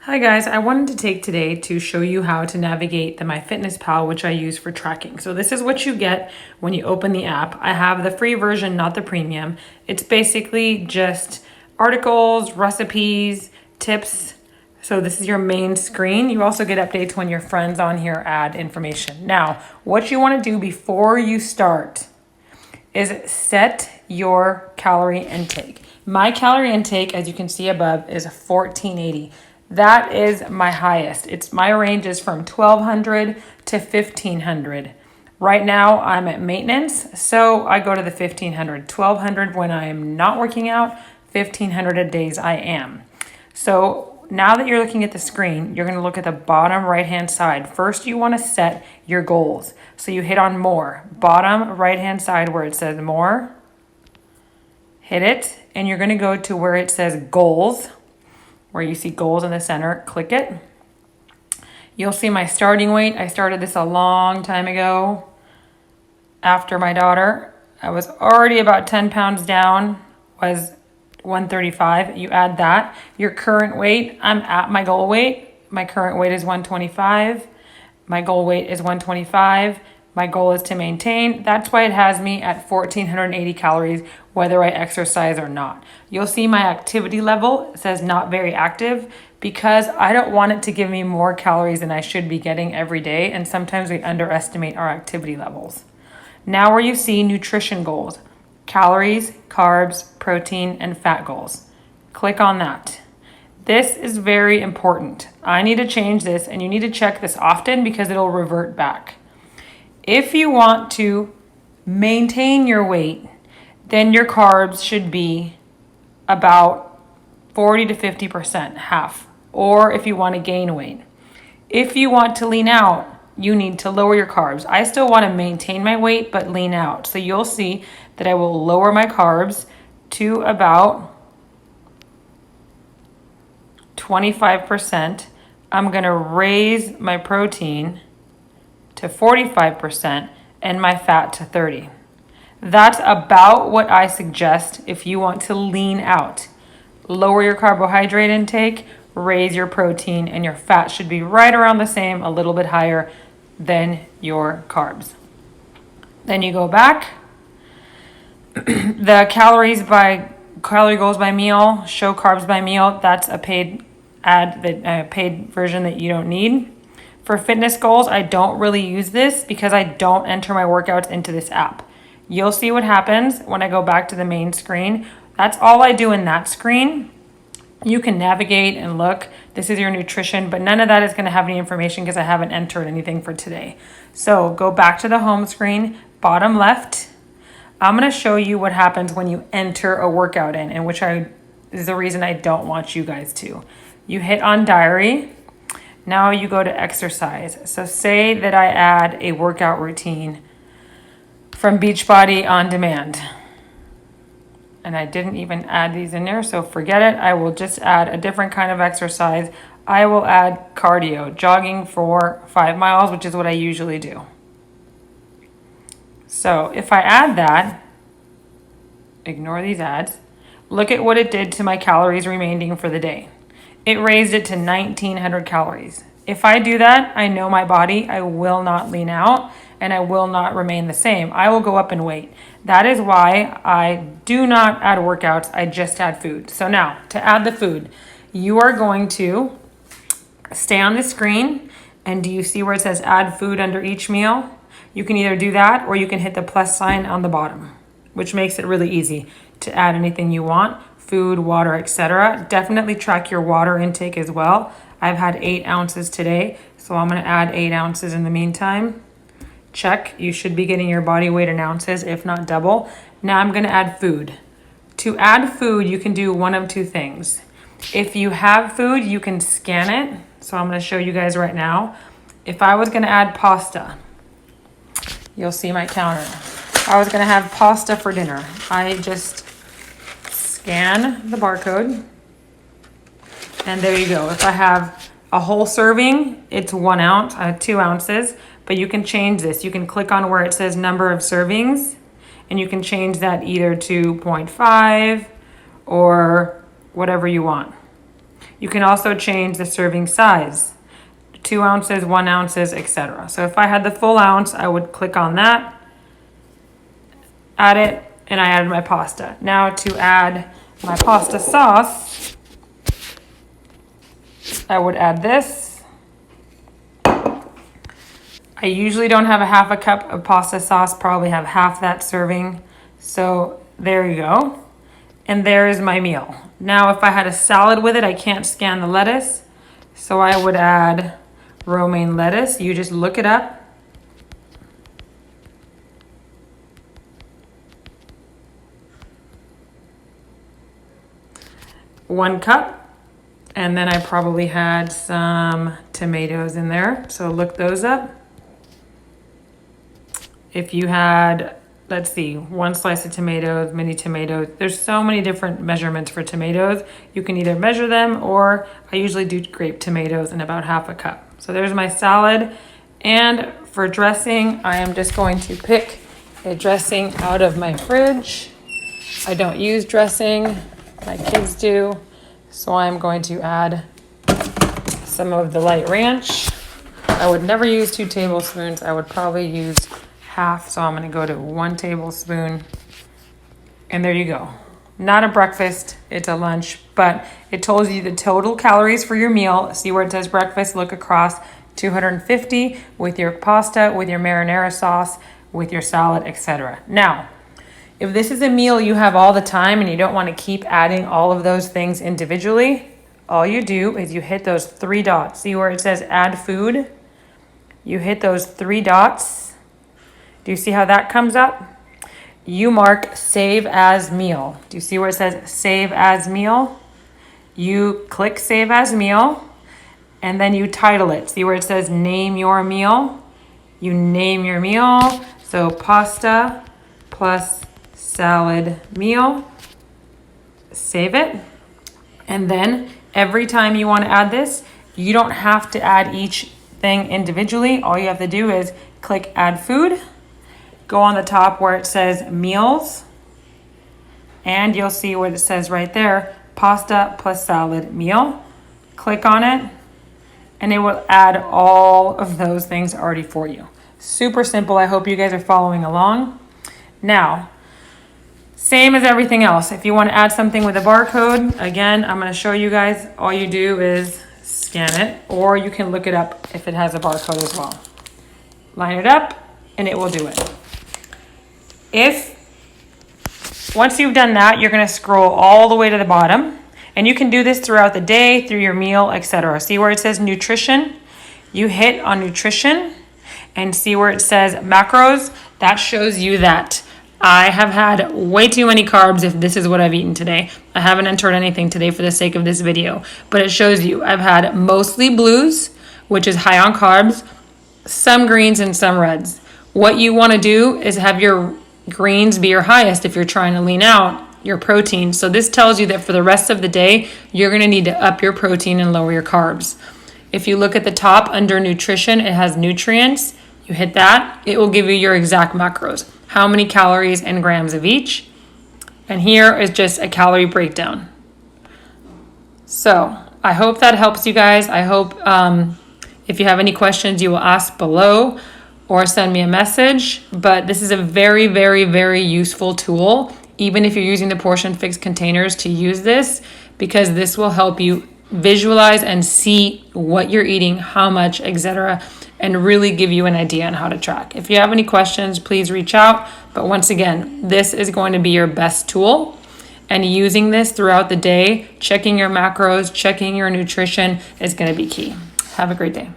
Hi guys, I wanted to take today to show you how to navigate the MyFitnessPal, which I use for tracking. So this is what you get when you open the app. I have the free version, not the premium. It's basically just articles, recipes, tips. So this is your main screen. You also get updates when your friends on here add information. Now, what you want to do before you start is set your calorie intake. My calorie intake, as you can see above, is 1480. That is my highest. My range is from 1200 to 1500. Right now I'm at maintenance, so I go to the 1500. 1200 when I am not working out, 1500 at days I am. So now that you're looking at the screen, you're going to look at the bottom right hand side. First, you want to set your goals. So you hit on more. Bottom right hand side where it says more, hit it, and you're going to go to where it says goals, where you see goals in the center. Click it. You'll see my starting weight. I started this a long time ago after my daughter. I was already about 10 pounds down, was 135. You add that. Your current weight, I'm at my goal weight. My current weight is 125. My goal weight is 125. My goal is to maintain. That's why it has me at 1480 calories, whether I exercise or not. You'll see my activity level. It says not very active because I don't want it to give me more calories than I should be getting every day. And sometimes we underestimate our activity levels. Now where you see nutrition goals, calories, carbs, protein, and fat goals. Click on that. This is very important. I need to change this and you need to check this often because it'll revert back. If you want to maintain your weight, then your carbs should be about 40 to 50%, half, or if you want to gain weight. If you want to lean out, you need to lower your carbs. I still want to maintain my weight, but lean out. So you'll see that I will lower my carbs to about 25%. I'm going to raise my protein to 45% and my fat to 30. That's about what I suggest if you want to lean out. Lower your carbohydrate intake, raise your protein, and your fat should be right around the same, a little bit higher than your carbs. Then you go back. The calorie goals by meal, show carbs by meal, that's a paid paid version that you don't need. For fitness goals, I don't really use this because I don't enter my workouts into this app. You'll see what happens when I go back to the main screen. That's all I do in that screen. You can navigate and look. This is your nutrition, but none of that is going to have any information because I haven't entered anything for today. So go back to the home screen, bottom left. I'm going to show you what happens when you enter a workout in, and which is the reason I don't want you guys to. You hit on diary. Now you go to exercise. So say that I add a workout routine from Beachbody On Demand. And I didn't even add these in there, so forget it. I will just add a different kind of exercise. I will add cardio, jogging for 5 miles, which is what I usually do. So if I add that, ignore these ads, look at what it did to my calories remaining for the day. It raised it to 1900 calories. If I do that, I know my body, I will not lean out and I will not remain the same. I will go up in weight. That is why I do not add workouts, I just add food. So now, to add the food, you are going to stay on the screen, and do you see where it says add food under each meal? You can either do that or you can hit the plus sign on the bottom, which makes it really easy to add anything you want. Food, water, etc. Definitely track your water intake as well. I've had 8 ounces today, so I'm going to add 8 ounces in the meantime. Check. You should be getting your body weight in ounces, if not double. Now I'm going to add food. To add food, you can do one of two things. If you have food, you can scan it. So I'm going to show you guys right now. If I was going to add pasta, you'll see my counter. I was going to have pasta for dinner. I just scan the barcode, and there you go. If I have a whole serving, it's 1 ounce, 2 ounces, but you can change this. You can click on where it says number of servings, and you can change that either to 0.5 or whatever you want. You can also change the serving size, 2 ounces, 1 ounce, etc. So if I had the full ounce, I would click on that, add it, and I added my pasta. Now to add my pasta sauce, I would add this. I usually don't have a half a cup of pasta sauce, probably have half that serving. So there you go. And there is my meal. Now if I had a salad with it, I can't scan the lettuce. So I would add romaine lettuce. You just look it up. One cup. And then I probably had some tomatoes in there. So look those up. If you had, let's see, 1 slice of tomatoes, mini tomatoes. There's so many different measurements for tomatoes. You can either measure them, or I usually do grape tomatoes in about half a cup. So there's my salad. And for dressing, I am just going to pick a dressing out of my fridge. I don't use dressing, my kids do. So I'm going to add some of the light ranch. I would never use 2 tablespoons. I would probably use half. So I'm going to go to 1 tablespoon. And there you go. Not a breakfast, it's a lunch, but it tells you the total calories for your meal. See where it says breakfast, look across, 250 with your pasta, with your marinara sauce, with your salad, etc. Now, if this is a meal you have all the time and you don't want to keep adding all of those things individually, all you do is you hit those 3 dots. See where it says add food? You hit those 3 dots. Do you see how that comes up? You mark save as meal. Do you see where it says save as meal? You click save as meal and then you title it. See where it says name your meal? You name your meal. So pasta plus salad meal. Save it. And then every time you want to add this, you don't have to add each thing individually. All you have to do is click add food. Go on the top where it says meals, and you'll see what it says right there, pasta plus salad meal. Click on it, and it will add all of those things already for you. Super simple. I hope you guys are following along. Now, same as everything else. If you want to add something with a barcode, again, I'm going to show you guys. All you do is scan it, or you can look it up if it has a barcode as well. Line it up, and it will do it. Once you've done that, you're going to scroll all the way to the bottom, and you can do this throughout the day, through your meal, etc. See where it says nutrition? You hit on nutrition and see where it says macros. That shows you that I have had way too many carbs if this is what I've eaten today. I haven't entered anything today for the sake of this video, but it shows you I've had mostly blues, which is high on carbs, some greens and some reds. What you want to do is have your greens be your highest if you're trying to lean out your protein. So this tells you that for the rest of the day, you're going to need to up your protein and lower your carbs. If you look at the top under nutrition, it has nutrients. You hit that, it will give you your exact macros, how many calories and grams of each. And here is just a calorie breakdown. So I hope that helps you guys. I hope if you have any questions, you will ask below or send me a message. But this is a very, very, very useful tool, even if you're using the portion fixed containers, to use this, because this will help you visualize and see what you're eating, how much, etc., and really give you an idea on how to track. If you have any questions, please reach out. But once again, this is going to be your best tool. And using this throughout the day, checking your macros, checking your nutrition is going to be key. Have a great day.